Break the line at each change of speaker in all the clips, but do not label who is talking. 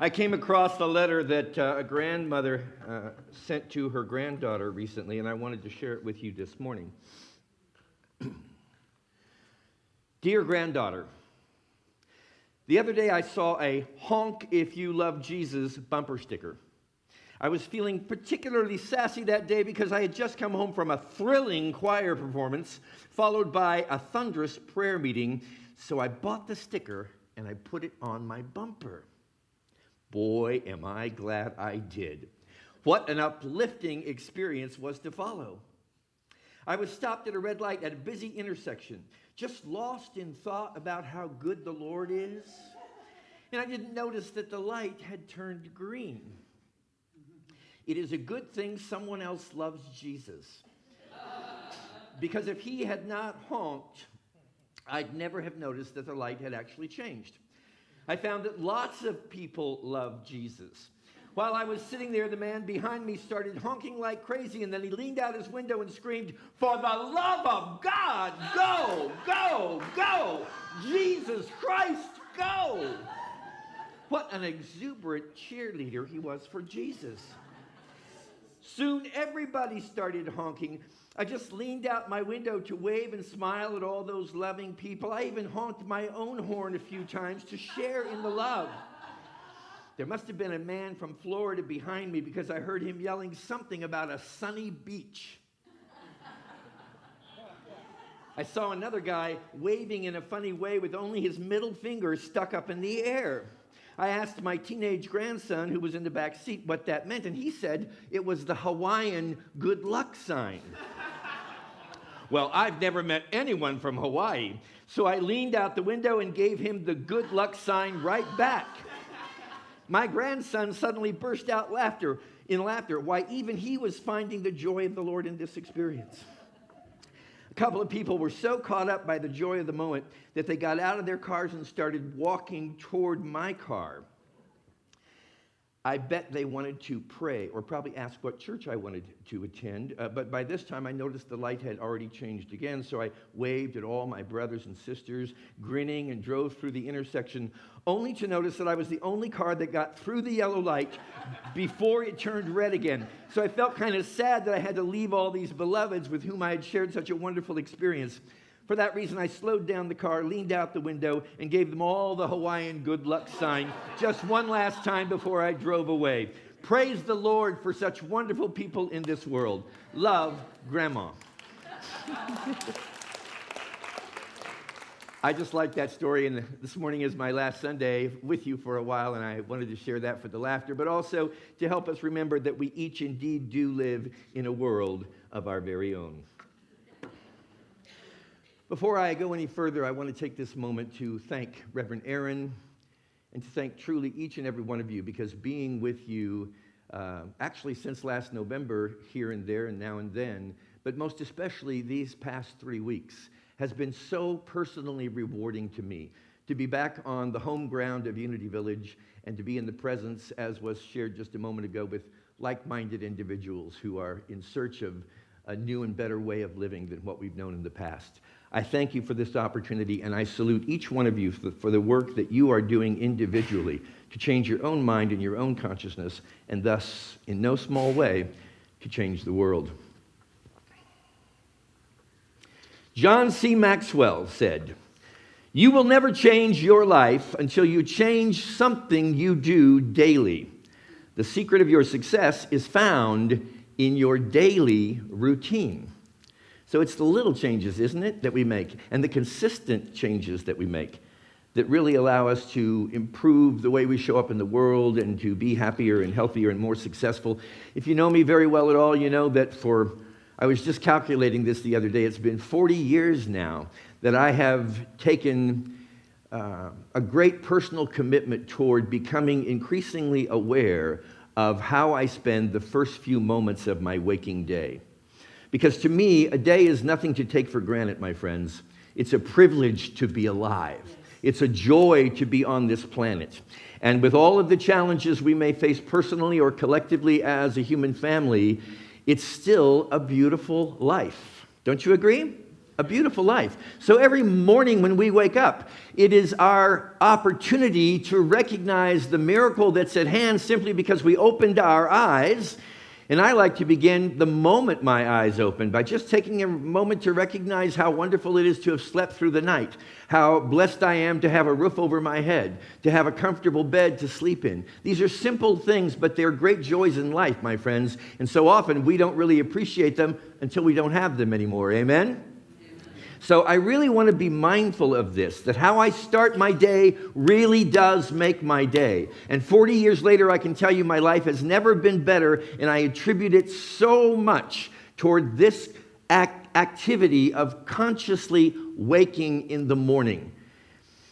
I came across a letter that a grandmother sent to her granddaughter recently, and I wanted to share it with you this morning. Dear granddaughter, the other day I saw a "Honk If You Love Jesus" bumper sticker. I was feeling particularly sassy that day because I had just come home from a thrilling choir performance, followed by a thunderous prayer meeting, so I bought the sticker and I put it on my bumper. Boy, am I glad I did. What an uplifting experience was to follow. I was stopped at a red light at a busy intersection, just lost in thought about how good the Lord is. And I didn't notice that the light had turned green. It is a good thing someone else loves Jesus. Because if he had not honked, I'd never have noticed that the light had actually changed. I found that lots of people love Jesus. While I was sitting there, the man behind me started honking like crazy, and then he leaned out his window and screamed, "For the love of God, go, go, go! Jesus Christ, go!" What an exuberant cheerleader he was for Jesus. Soon everybody started honking. I just leaned out my window to wave and smile at all those loving people. I even honked my own horn a few times to share in the love. There must have been a man from Florida behind me because I heard him yelling something about a sunny beach. I saw another guy waving in a funny way with only his middle finger stuck up in the air. I asked my teenage grandson, who was in the back seat, what that meant, and he said it was the Hawaiian good luck sign. Well, I've never met anyone from Hawaii, so I leaned out the window and gave him the good luck sign right back. My grandson suddenly burst out in laughter. Why, even he was finding the joy of the Lord in this experience. A couple of people were so caught up by the joy of the moment that they got out of their cars and started walking toward my car. I bet they wanted to pray or probably ask what church I wanted to attend. But by this time, I noticed the light had already changed again, so I waved at all my brothers and sisters, grinning, and drove through the intersection, only to notice that I was the only car that got through the yellow light before it turned red again. So I felt kind of sad that I had to leave all these beloveds with whom I had shared such a wonderful experience. For that reason, I slowed down the car, leaned out the window, and gave them all the Hawaiian good luck sign just one last time before I drove away. Praise the Lord for such wonderful people in this world. Love, Grandma. I just like that story, and this morning is my last Sunday with you for a while, and I wanted to share that for the laughter, but also to help us remember that we each indeed do live in a world of our very own. Before I go any further, I want to take this moment to thank Reverend Erin and to thank truly each and every one of you, because being with you actually since last November here and there and now and then, but most especially these past 3 weeks, has been so personally rewarding to me. To be back on the home ground of Unity Village and to be in the presence, as was shared just a moment ago, with like-minded individuals who are in search of a new and better way of living than what we've known in the past. I thank you for this opportunity, and I salute each one of you for the work that you are doing individually to change your own mind and your own consciousness, and thus, in no small way, to change the world. John C. Maxwell said, "You will never change your life until you change something you do daily. The secret of your success is found in your daily routine." So it's the little changes, isn't it, that we make, and the consistent changes that we make that really allow us to improve the way we show up in the world and to be happier and healthier and more successful. If you know me very well at all, you know that I was just calculating this the other day, it's been 40 years now that I have taken a great personal commitment toward becoming increasingly aware of how I spend the first few moments of my waking day. Because to me, a day is nothing to take for granted, my friends. It's a privilege to be alive. It's a joy to be on this planet. And with all of the challenges we may face personally or collectively as a human family, it's still a beautiful life. Don't you agree? a beautiful life. So every morning when we wake up, it is our opportunity to recognize the miracle that's at hand simply because we opened our eyes. And I like to begin the moment my eyes open by just taking a moment to recognize how wonderful it is to have slept through the night, how blessed I am to have a roof over my head, to have a comfortable bed to sleep in. These are simple things, but they're great joys in life, my friends. And so often we don't really appreciate them until we don't have them anymore. Amen? So I really want to be mindful of this, that how I start my day really does make my day. And 40 years later, I can tell you my life has never been better, and I attribute it so much toward this activity of consciously waking in the morning.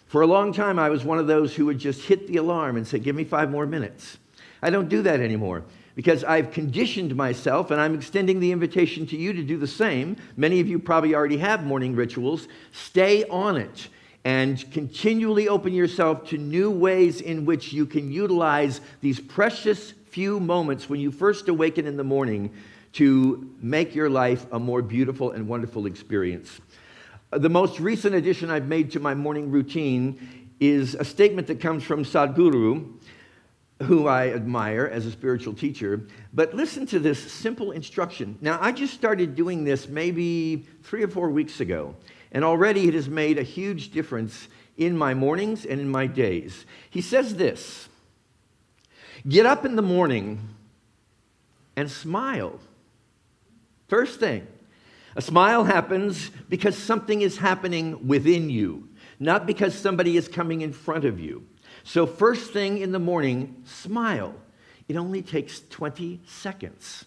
For a long time, I was one of those who would just hit the alarm and say, give me 5 more minutes. I don't do that anymore, because I've conditioned myself, and I'm extending the invitation to you to do the same. Many of you probably already have morning rituals. Stay on it and continually open yourself to new ways in which you can utilize these precious few moments when you first awaken in the morning to make your life a more beautiful and wonderful experience. The most recent addition I've made to my morning routine is a statement that comes from Sadhguru, who I admire as a spiritual teacher. But listen to this simple instruction. Now, I just started doing this maybe 3 or 4 weeks ago, and already it has made a huge difference in my mornings and in my days. He says this: get up in the morning and smile. First thing, a smile happens because something is happening within you, not because somebody is coming in front of you. So first thing in the morning, smile. It only takes 20 seconds.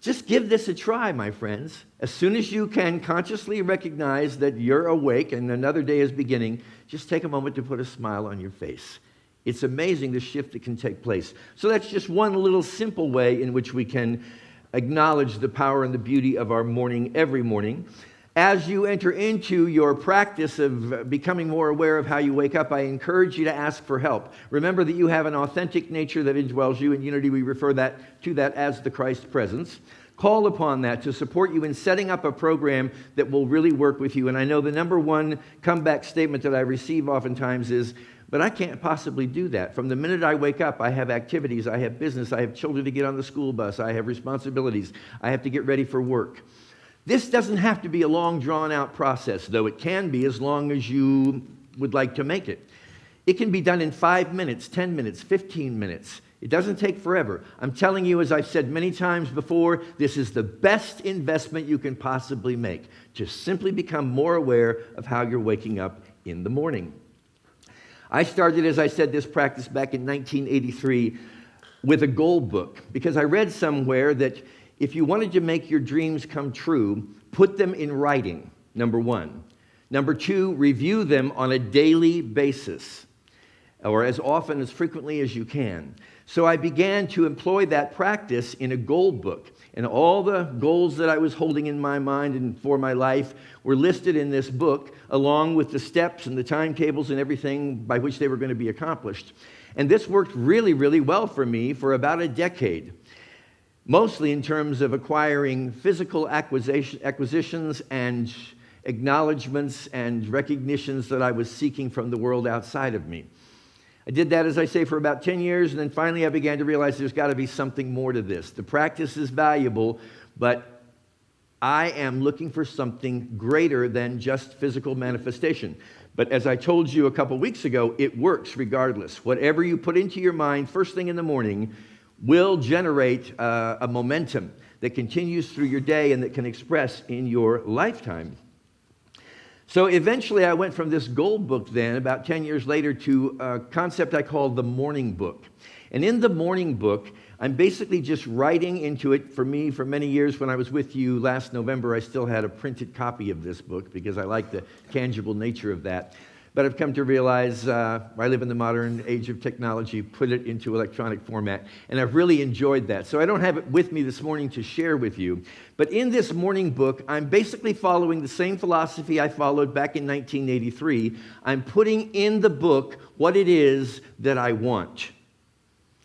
Just give this a try, my friends. As soon as you can consciously recognize that you're awake and another day is beginning, just take a moment to put a smile on your face. It's amazing the shift that can take place. So that's just one little simple way in which we can acknowledge the power and the beauty of our morning every morning. As you enter into your practice of becoming more aware of how you wake up, I encourage you to ask for help. Remember that you have an authentic nature that indwells you. In Unity, we refer to that as the Christ presence. Call upon that to support you in setting up a program that will really work with you. And I know the number one comeback statement that I receive oftentimes is, but I can't possibly do that. From the minute I wake up, I have activities, I have business, I have children to get on the school bus, I have responsibilities, I have to get ready for work. This doesn't have to be a long, drawn-out process, though it can be as long as you would like to make it. It can be done in 5 minutes, 10 minutes, 15 minutes. It doesn't take forever. I'm telling you, as I've said many times before, this is the best investment you can possibly make. Just simply become more aware of how you're waking up in the morning. I started, as I said, this practice back in 1983 with a goal book, because I read somewhere that if you wanted to make your dreams come true, put them in writing, number one. Number two, review them on a daily basis, or as often, as frequently as you can. So I began to employ that practice in a goal book, and all the goals that I was holding in my mind and for my life were listed in this book, along with the steps and the timetables and everything by which they were going to be accomplished. And this worked really, really well for me for about a decade. Mostly in terms of acquiring physical acquisitions and acknowledgments and recognitions that I was seeking from the world outside of me. I did that, as I say, for about 10 years, and then finally I began to realize there's got to be something more to this. The practice is valuable, but I am looking for something greater than just physical manifestation. But as I told you a couple weeks ago, it works regardless. Whatever you put into your mind first thing in the morning will generate a momentum that continues through your day and that can express in your lifetime. So eventually I went from this goal book then, about 10 years later, to a concept I call the morning book. And in the morning book, I'm basically just writing into it. For me, for many years, when I was with you last November, I still had a printed copy of this book because I like the tangible nature of that. But I've come to realize I live in the modern age of technology, put it into electronic format, and I've really enjoyed that. So I don't have it with me this morning to share with you. But in this morning book, I'm basically following the same philosophy I followed back in 1983. I'm putting in the book what it is that I want.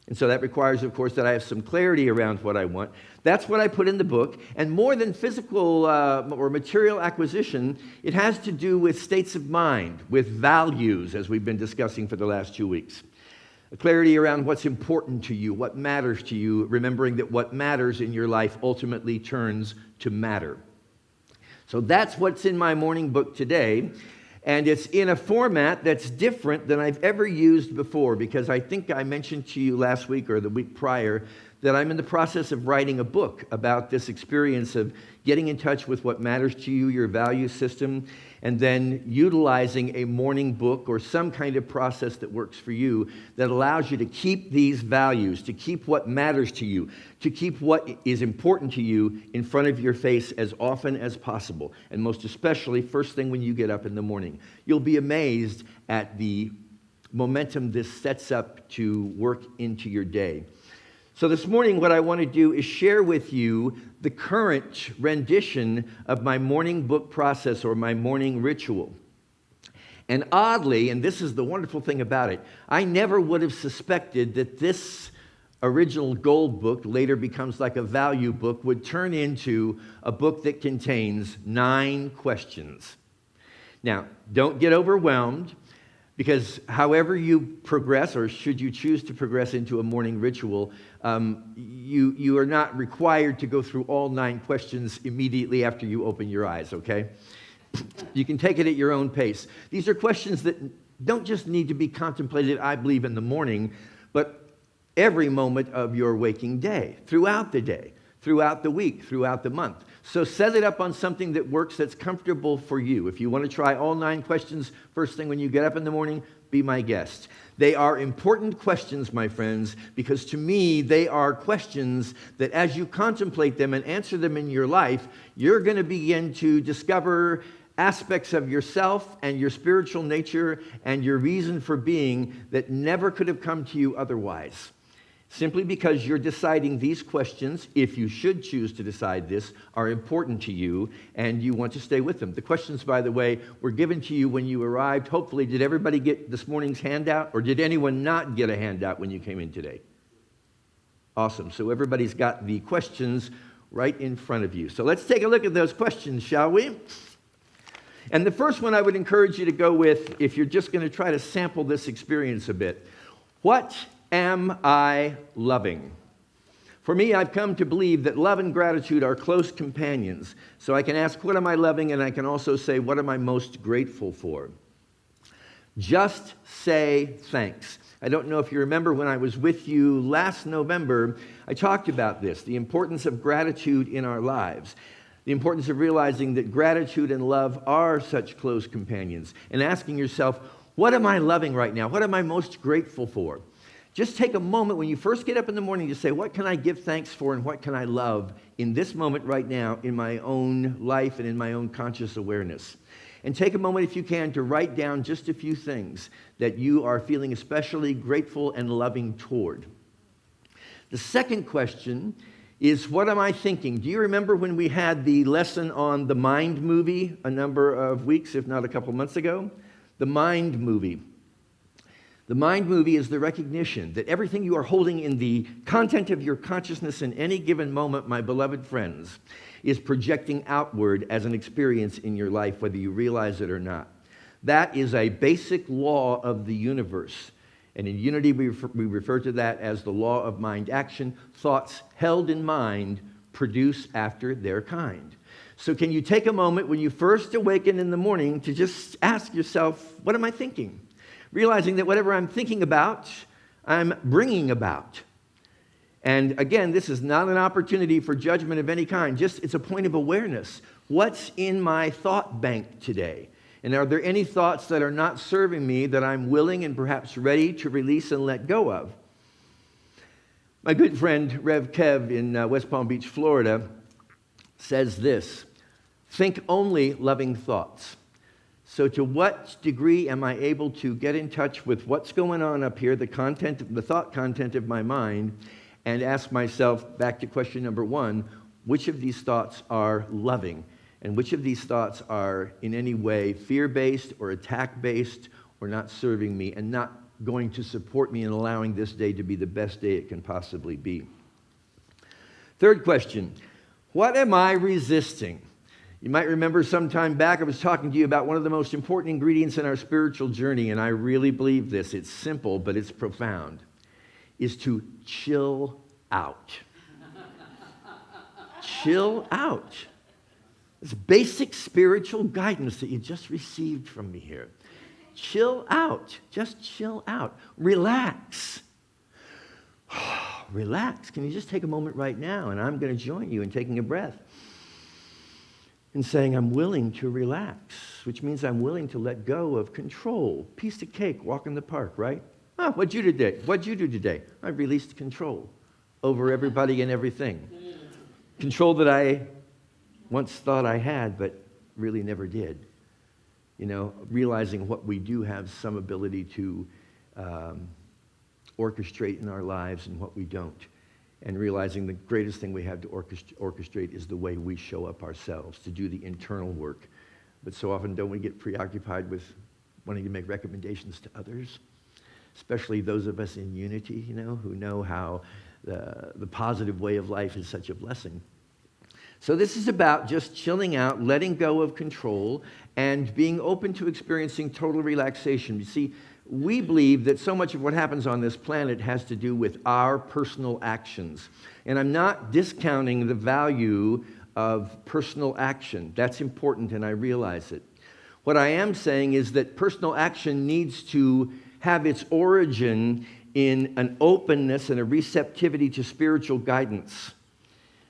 And so that requires, of course, that I have some clarity around what I want. That's what I put in the book. And more than physical or material acquisition, it has to do with states of mind, with values, as we've been discussing for the last 2 weeks. A clarity around what's important to you, what matters to you, remembering that what matters in your life ultimately turns to matter. So that's what's in my morning book today. And it's in a format that's different than I've ever used before, because I think I mentioned to you last week or the week prior that I'm in the process of writing a book about this experience of getting in touch with what matters to you, your value system, and then utilizing a morning book or some kind of process that works for you that allows you to keep these values, to keep what matters to you, to keep what is important to you in front of your face as often as possible, and most especially first thing when you get up in the morning. You'll be amazed at the momentum this sets up to work into your day. So this morning, what I want to do is share with you the current rendition of my morning book process or my morning ritual. And oddly, and this is the wonderful thing about it, I never would have suspected that this original gold book later becomes like a value book, would turn into a book that contains 9 questions. Now, don't get overwhelmed, because however you progress, or should you choose to progress into a morning ritual, you are not required to go through all 9 questions immediately after you open your eyes, okay? You can take it at your own pace. These are questions that don't just need to be contemplated, I believe, in the morning, but every moment of your waking day, throughout the week, throughout the month. So set it up on something that works, that's comfortable for you. If you want to try all 9 questions first thing when you get up in the morning, be my guest. They are important questions, my friends, because to me, they are questions that as you contemplate them and answer them in your life, you're going to begin to discover aspects of yourself and your spiritual nature and your reason for being that never could have come to you otherwise. Simply because you're deciding these questions, if you should choose to decide this, are important to you and you want to stay with them. The questions, by the way, were given to you when you arrived. Hopefully, did everybody get this morning's handout, or did anyone not get a handout when you came in today? Awesome. So everybody's got the questions right in front of you. So let's take a look at those questions, shall we? And the first one I would encourage you to go with, if you're just going to try to sample this experience a bit. What am I loving? For me, I've come to believe that love and gratitude are close companions. So I can ask, what am I loving? And I can also say, what am I most grateful for? Just say thanks. I don't know if you remember when I was with you last November, I talked about this, the importance of gratitude in our lives. The importance of realizing that gratitude and love are such close companions. And asking yourself, what am I loving right now? What am I most grateful for? Just take a moment when you first get up in the morning to say, what can I give thanks for and what can I love in this moment right now in my own life and in my own conscious awareness? And take a moment, if you can, to write down just a few things that you are feeling especially grateful and loving toward. The second question is, what am I thinking? Do you remember when we had the lesson on the Mind movie a number of weeks, if not a couple months ago? The Mind movie. The Mind movie is the recognition that everything you are holding in the content of your consciousness in any given moment, my beloved friends, is projecting outward as an experience in your life, whether you realize it or not. That is a basic law of the universe. And in Unity, we refer to that as the law of mind action. Thoughts held in mind produce after their kind. So can you take a moment when you first awaken in the morning to just ask yourself, what am I thinking? Realizing that whatever I'm thinking about, I'm bringing about. And again, this is not an opportunity for judgment of any kind. It's a point of awareness. What's in my thought bank today? And are there any thoughts that are not serving me that I'm willing and perhaps ready to release and let go of? My good friend, Rev Kev in West Palm Beach, Florida, says this: think only loving thoughts. So to what degree am I able to get in touch with what's going on up here, the thought content of my mind, and ask myself, back to question number 1, which of these thoughts are loving? And which of these thoughts are in any way fear-based or attack-based or not serving me and not going to support me in allowing this day to be the best day it can possibly be. Third question, what am I resisting? You might remember some time back I was talking to you about one of the most important ingredients in our spiritual journey, and I really believe this. It's simple, but it's profound, is to chill out. Chill out. It's basic spiritual guidance that you just received from me here. Chill out. Just chill out. Relax. Relax. Can you just take a moment right now? And I'm going to join you in taking a breath and saying, I'm willing to relax, which means I'm willing to let go of control. Piece of cake, walk in the park, right? Oh, what'd you do today? What'd you do today? I released control over everybody and everything. Control that I once thought I had, but really never did. You know, realizing what we do have some ability to orchestrate in our lives and what we don't. And realizing the greatest thing we have to orchestrate is the way we show up ourselves, to do the internal work. But so often don't we get preoccupied with wanting to make recommendations to others, especially those of us in unity, you know, who know how the positive way of life is such a blessing. So this is about just chilling out, letting go of control, and being open to experiencing total relaxation. You see, we believe that so much of what happens on this planet has to do with our personal actions. And I'm not discounting the value of personal action. That's important, and I realize it. What I am saying is that personal action needs to have its origin in an openness and a receptivity to spiritual guidance.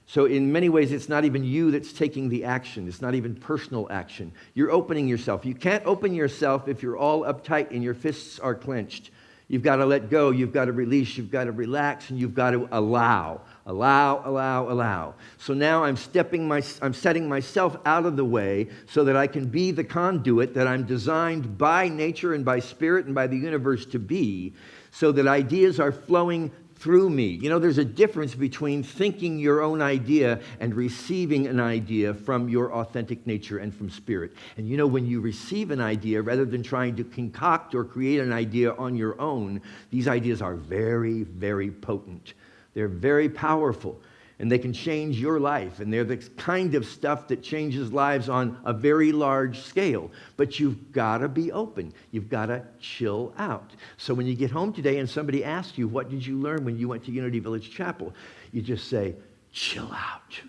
So in many ways, it's not even you that's taking the action. It's not even personal action. You're opening yourself. You can't open yourself if you're all uptight and your fists are clenched. You've got to let go. You've got to release. You've got to relax. And you've got to allow. Allow. So now I'm setting myself out of the way so that I can be the conduit that I'm designed by nature and by spirit and by the universe to be, so that ideas are flowing through me. You know, there's a difference between thinking your own idea and receiving an idea from your authentic nature and from spirit. And you know, when you receive an idea, rather than trying to concoct or create an idea on your own, these ideas are very, very potent. They're very powerful, and they can change your life. And they're the kind of stuff that changes lives on a very large scale. But you've got to be open. You've got to chill out. So when you get home today and somebody asks you, what did you learn when you went to Unity Village Chapel? You just say, chill out.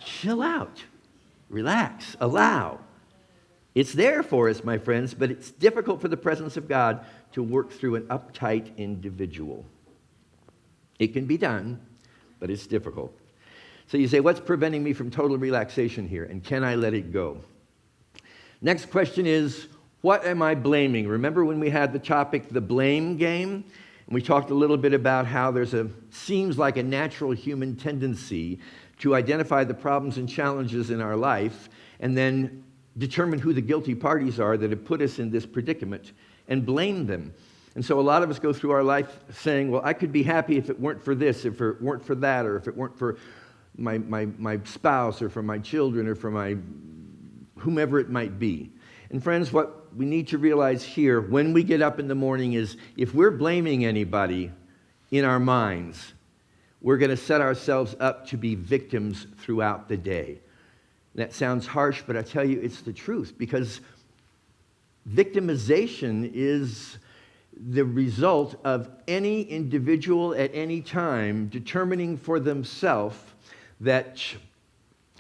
Chill out. Relax. Allow. It's there for us, my friends, but it's difficult for the presence of God to work through an uptight individual. It can be done, but it's difficult. So you say, what's preventing me from total relaxation here? And can I let it go? Next question is, what am I blaming? Remember when we had the topic, the blame game? And we talked a little bit about how seems like a natural human tendency to identify the problems and challenges in our life and then determine who the guilty parties are that have put us in this predicament and blame them. And so a lot of us go through our life saying, well, I could be happy if it weren't for this, if it weren't for that, or if it weren't for my spouse, or for my children, or for my whomever it might be. And friends, what we need to realize here when we get up in the morning is if we're blaming anybody in our minds, we're going to set ourselves up to be victims throughout the day. That sounds harsh, but I tell you it's the truth, because victimization is the result of any individual at any time determining for themselves that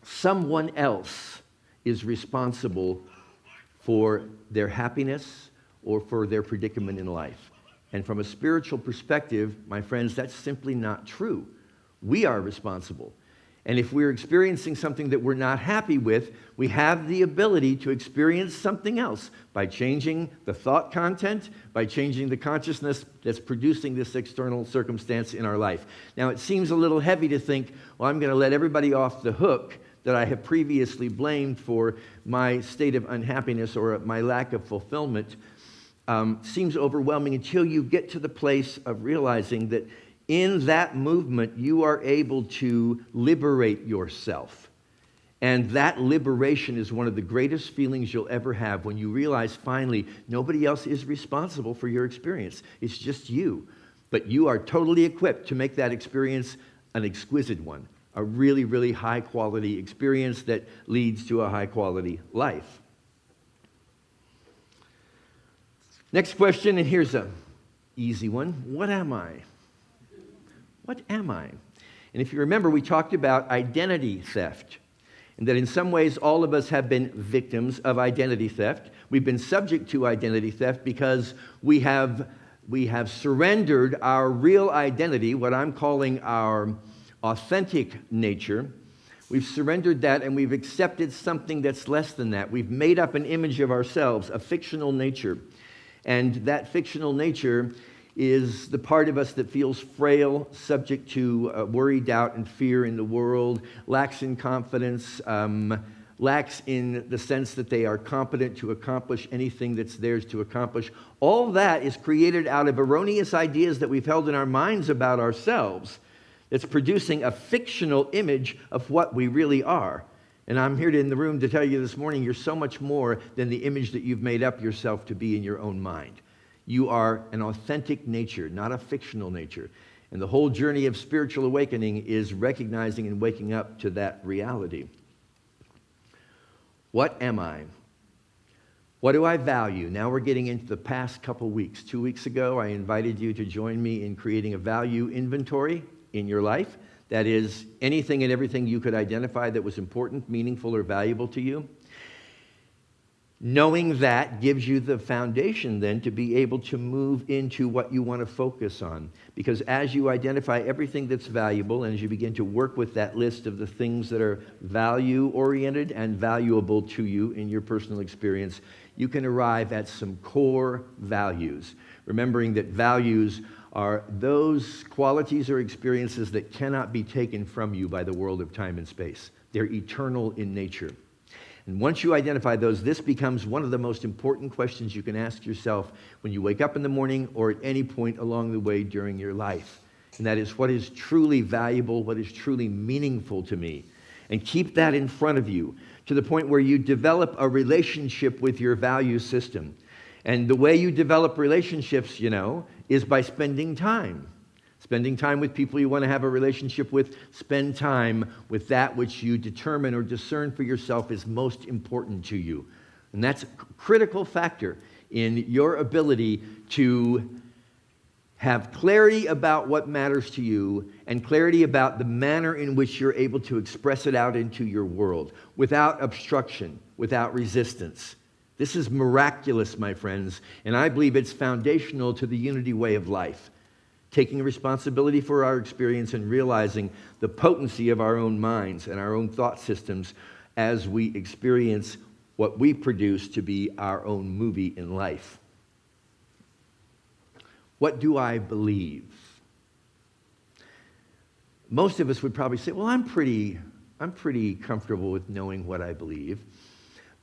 someone else is responsible for their happiness or for their predicament in life. And from a spiritual perspective, my friends, that's simply not true. We are responsible. And if we're experiencing something that we're not happy with, we have the ability to experience something else by changing the thought content, by changing the consciousness that's producing this external circumstance in our life. Now, it seems a little heavy to think, well, I'm going to let everybody off the hook that I have previously blamed for my state of unhappiness or my lack of fulfillment. Seems overwhelming until you get to the place of realizing that in that movement, you are able to liberate yourself And that liberation is one of the greatest feelings you'll ever have when you realize finally nobody else is responsible for your experience. It's just you. But you are totally equipped to make that experience an exquisite one, a really, really high-quality experience that leads to a high-quality life. Next question, and here's an easy one. What am I? What am I? And if you remember, we talked about identity theft, and that in some ways all of us have been victims of identity theft. We've been subject to identity theft because we have surrendered our real identity, what I'm calling our authentic nature. We've surrendered that and we've accepted something that's less than that. We've made up an image of ourselves, a fictional nature. And that fictional nature is the part of us that feels frail, subject to worry, doubt, and fear in the world, lacks in confidence, lacks in the sense that they are competent to accomplish anything that's theirs to accomplish. All that is created out of erroneous ideas that we've held in our minds about ourselves. It's producing a fictional image of what we really are. And I'm here in the room to tell you this morning, you're so much more than the image that you've made up yourself to be in your own mind. You are an authentic nature, not a fictional nature. And the whole journey of spiritual awakening is recognizing and waking up to that reality. What am I? What do I value? Now we're getting into the past couple weeks. 2 weeks ago, I invited you to join me in creating a value inventory in your life. That is, anything and everything you could identify that was important, meaningful, or valuable to you. Knowing that gives you the foundation then to be able to move into what you want to focus on. Because as you identify everything that's valuable and as you begin to work with that list of the things that are value-oriented and valuable to you in your personal experience, you can arrive at some core values. Remembering that values are those qualities or experiences that cannot be taken from you by the world of time and space. They're eternal in nature. And once you identify those, this becomes one of the most important questions you can ask yourself when you wake up in the morning or at any point along the way during your life. And that is, what is truly valuable, what is truly meaningful to me? And keep that in front of you to the point where you develop a relationship with your value system. And the way you develop relationships, is by spending time. Spending time with people you want to have a relationship with. Spend time with that which you determine or discern for yourself is most important to you. And that's a critical factor in your ability to have clarity about what matters to you and clarity about the manner in which you're able to express it out into your world without obstruction, without resistance. This is miraculous, my friends, and I believe it's foundational to the unity way of life. Taking responsibility for our experience and realizing the potency of our own minds and our own thought systems as we experience what we produce to be our own movie in life. What do I believe? Most of us would probably say, well, I'm pretty comfortable with knowing what I believe.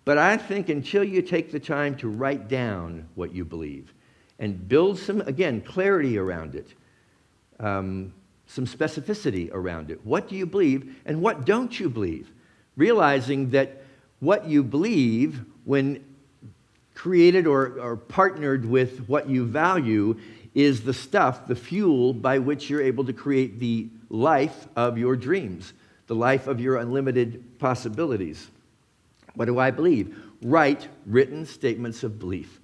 But I think until you take the time to write down what you believe and build some, again, clarity around it, some specificity around it. What do you believe and what don't you believe? Realizing that what you believe, when created or partnered with what you value, is the stuff, the fuel by which you're able to create the life of your dreams, the life of your unlimited possibilities. What do I believe? Write written statements of belief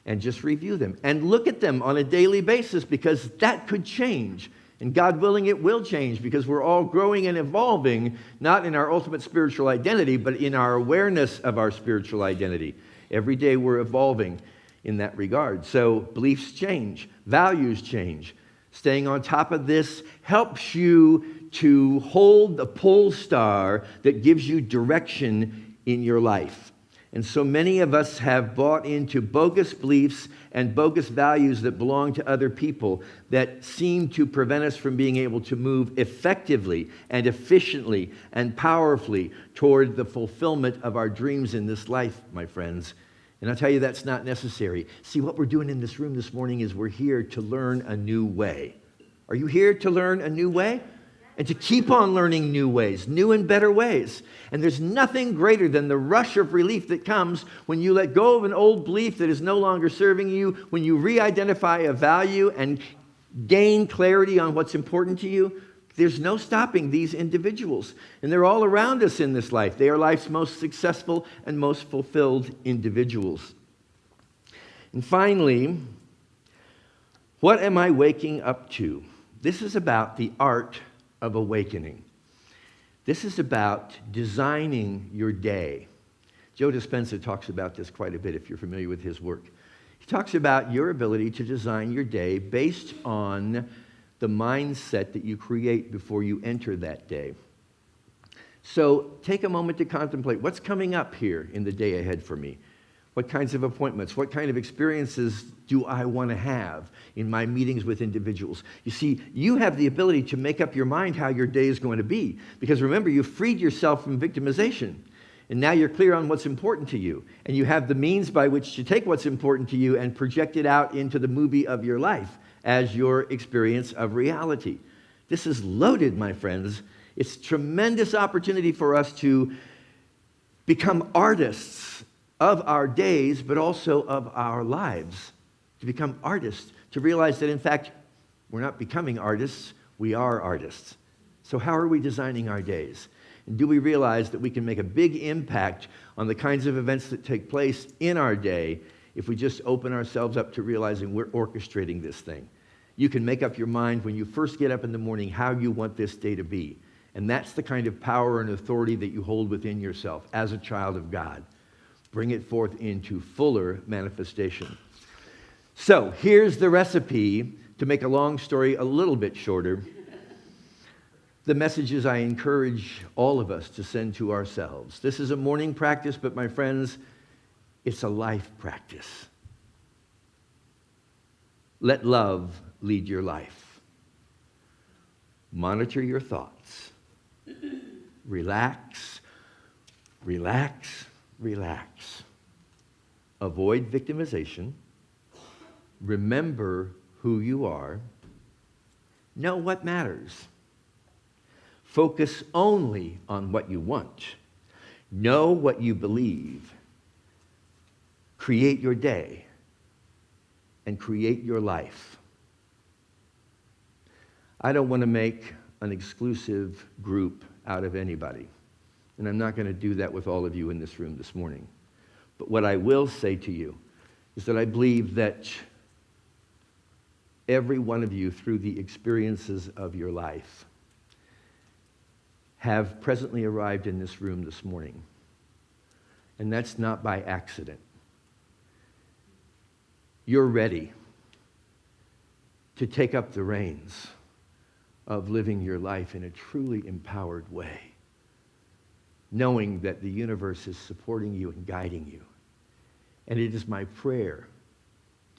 and just review them and look at them on a daily basis, because that could change. And God willing, it will change, because we're all growing and evolving, not in our ultimate spiritual identity, but in our awareness of our spiritual identity. Every day we're evolving in that regard. So beliefs change, values change. Staying on top of this helps you to hold the pole star that gives you direction in your life. And so many of us have bought into bogus beliefs and bogus values that belong to other people that seem to prevent us from being able to move effectively and efficiently and powerfully toward the fulfillment of our dreams in this life, my friends. And I'll tell you, that's not necessary. See, what we're doing in this room this morning is we're here to learn a new way. Are you here to learn a new way? and to keep on learning new ways, new and better ways. And there's nothing greater than the rush of relief that comes when you let go of an old belief that is no longer serving you, when you re-identify a value and gain clarity on what's important to you. There's no stopping these individuals. And they're all around us in this life. They are life's most successful and most fulfilled individuals. And finally, what am I waking up to? This is about the art of awakening. This is about designing your day. Joe Dispenza talks about this quite a bit if you're familiar with his work. He talks about your ability to design your day based on the mindset that you create before you enter that day. So take a moment to contemplate what's coming up here in the day ahead for me. What kinds of appointments, what kind of experiences do I want to have in my meetings with individuals? You see, you have the ability to make up your mind how your day is going to be. Because remember, you've freed yourself from victimization. And now you're clear on what's important to you. And you have the means by which to take what's important to you and project it out into the movie of your life as your experience of reality. This is loaded, my friends. It's a tremendous opportunity for us to become artists of our days, but also of our lives. To become artists, to realize that, in fact, we're not becoming artists, we are artists. So how are we designing our days? And do we realize that we can make a big impact on the kinds of events that take place in our day if we just open ourselves up to realizing we're orchestrating this thing? You can make up your mind when you first get up in the morning how you want this day to be. And that's the kind of power and authority that you hold within yourself as a child of God. Bring it forth into fuller manifestation. So here's the recipe to make a long story a little bit shorter. The messages I encourage all of us to send to ourselves. This is a morning practice, but my friends, it's a life practice. Let love lead your life. Monitor your thoughts. Relax, relax, relax. Avoid victimization. Remember who you are. Know what matters. Focus only on what you want. Know what you believe. Create your day and create your life. I don't want to make an exclusive group out of anybody. And I'm not going to do that with all of you in this room this morning. But what I will say to you is that I believe that every one of you, through the experiences of your life, have presently arrived in this room this morning. And that's not by accident. You're ready to take up the reins of living your life in a truly empowered way, knowing that the universe is supporting you and guiding you. And it is my prayer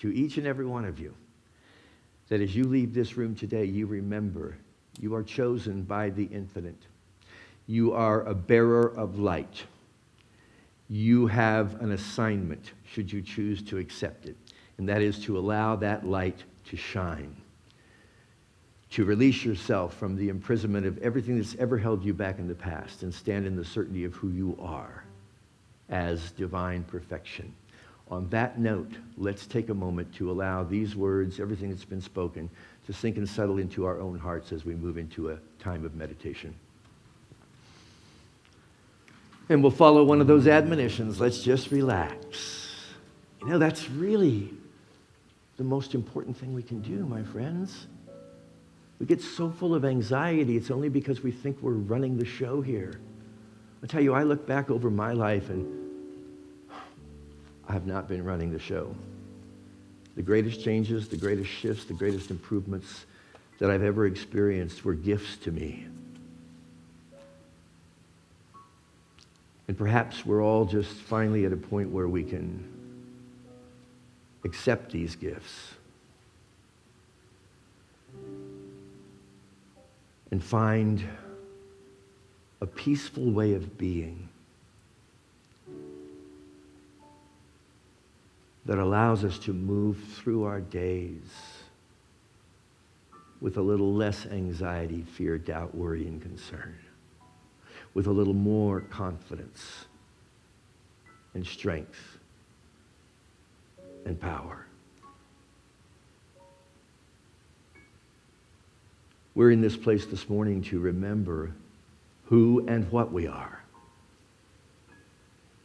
to each and every one of you that as you leave this room today, you remember you are chosen by the infinite. You are a bearer of light. You have an assignment, should you choose to accept it, and that is to allow that light to shine, to release yourself from the imprisonment of everything that's ever held you back in the past and stand in the certainty of who you are as divine perfection. On that note, let's take a moment to allow these words, everything that's been spoken, to sink and settle into our own hearts as we move into a time of meditation. And we'll follow one of those admonitions. Let's just relax. You know, that's really the most important thing we can do, my friends. We get so full of anxiety, it's only because we think we're running the show here. I'll tell you, I look back over my life and I have not been running the show. The greatest changes, the greatest shifts, the greatest improvements that I've ever experienced were gifts to me. And perhaps we're all just finally at a point where we can accept these gifts and find a peaceful way of being that allows us to move through our days with a little less anxiety, fear, doubt, worry, and concern, with a little more confidence and strength and power. We're in this place this morning to remember who and what we are,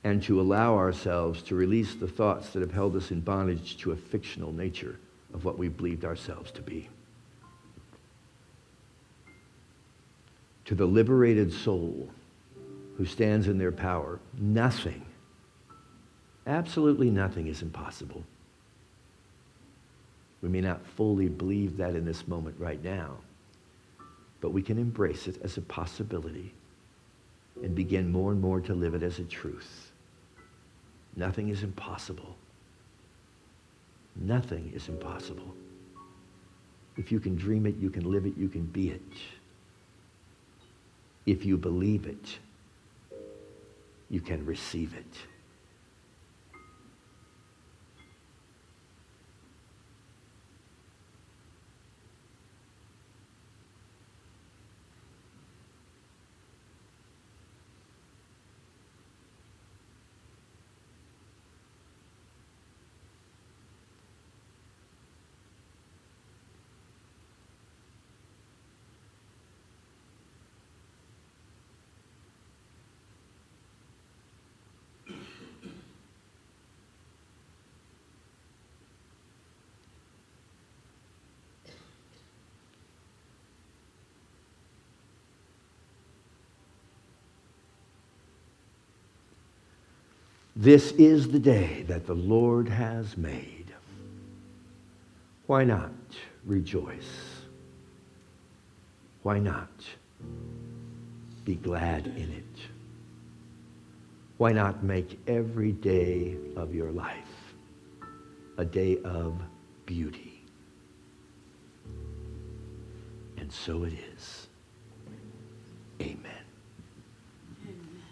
and to allow ourselves to release the thoughts that have held us in bondage to a fictional nature of what we believed ourselves to be. To the liberated soul who stands in their power, nothing, absolutely nothing is impossible. We may not fully believe that in this moment right now, but we can embrace it as a possibility and begin more and more to live it as a truth. Nothing is impossible. Nothing is impossible. If you can dream it, you can live it, you can be it. If you believe it, you can receive it. This is the day that the Lord has made. Why not rejoice? Why not be glad in it? Why not make every day of your life a day of beauty? And so it is. Amen.